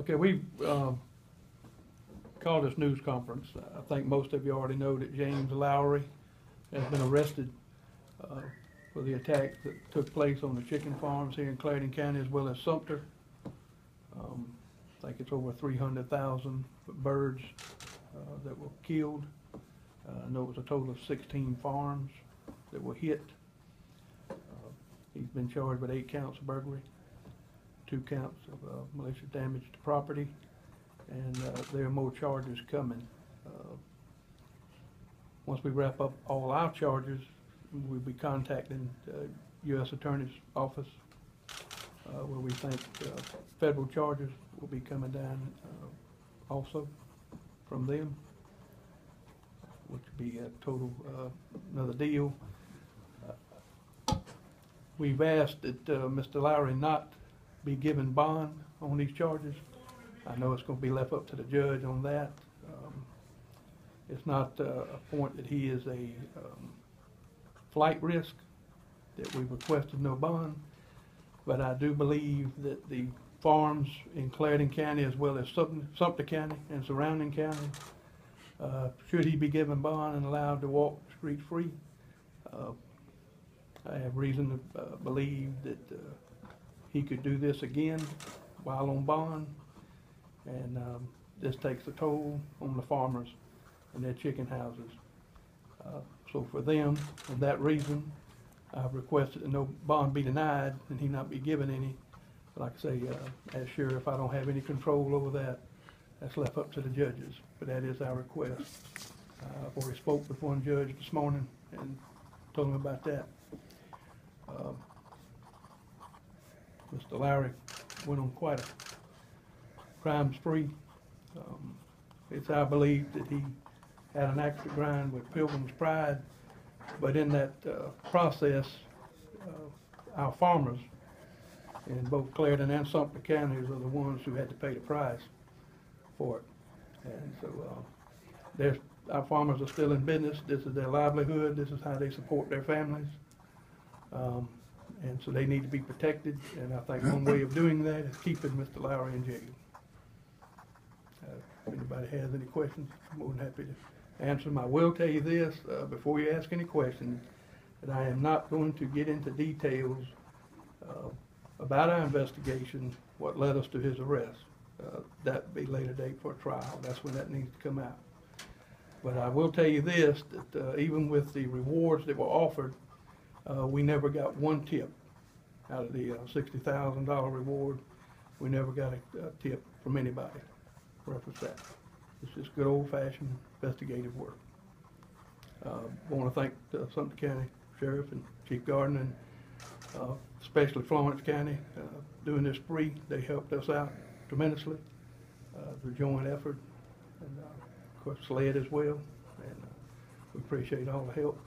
Okay, we called this news conference. I think most of you already know that James Lowry has been arrested for the attack that took place on the chicken farms here in Clarendon County as well as Sumter. I think it's over 300,000 birds that were killed. I know it was a total of 16 farms that were hit. He's been charged with 8 counts of burglary, 2 counts of malicious damage to property, and there are more charges coming. Once we wrap up all our charges, we'll be contacting the U.S. Attorney's Office where we think federal charges will be coming down also from them, which would be a total another deal. We've asked that Mr. Lowry not be given bond on these charges. I know it's going to be left up to the judge on that. It's not a point that he is a flight risk that we requested no bond, but I do believe that the farms in Clarendon County as well as Sumter County and surrounding counties, should he be given bond and allowed to walk the street free, I have reason to believe that he could do this again while on bond, and this takes a toll on the farmers and their chicken houses. So for them, for that reason, I've requested that no bond be denied and he not be given any. Like I say, as sheriff, I don't have any control over that. That's left up to the judges, but that is our request. I've already spoke with one judge this morning and told him about that. Mr. Lowry went on quite a crime spree. It's our belief that he had an axe to grind with Pilgrim's Pride, but in that process, our farmers in both Clarendon and Sumter counties are the ones who had to pay the price for it. And so our farmers are still in business. This is their livelihood. This is how they support their families. And so they need to be protected, and I think one way of doing that is keeping Mr. Lowry in jail. If anybody has any questions, I'm more than happy to answer them. I will tell you this, before you ask any questions, that I am not going to get into details about our investigation, what led us to his arrest. That would be later date for a trial. That's when that needs to come out. But I will tell you this, that even with the rewards that were offered, we never got one tip out of the $60,000 reward. We never got a tip from anybody reference that. It's just good old-fashioned investigative work. I want to thank Sumter County Sheriff and Chief Garden and especially Florence County doing this spree. They helped us out tremendously. The joint effort, and of course SLED as well. And we appreciate all the help.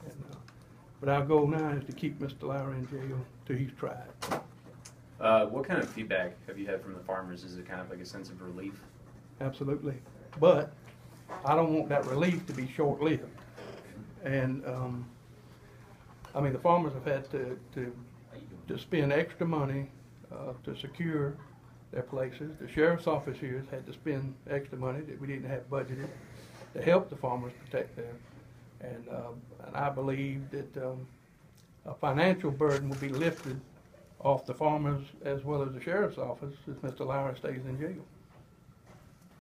And but our goal now is to keep Mr. Lowry in jail till he's tried. What kind of feedback have you had from the farmers? Is it kind of like a sense of relief? Absolutely. But I don't want that relief to be short-lived. And I mean, the farmers have had to spend extra money to secure their places. The sheriff's office here has had to spend extra money that we didn't have budgeted to help the farmers protect them. And I believe that a financial burden will be lifted off the farmers as well as the sheriff's office if Mr. Lowry stays in jail.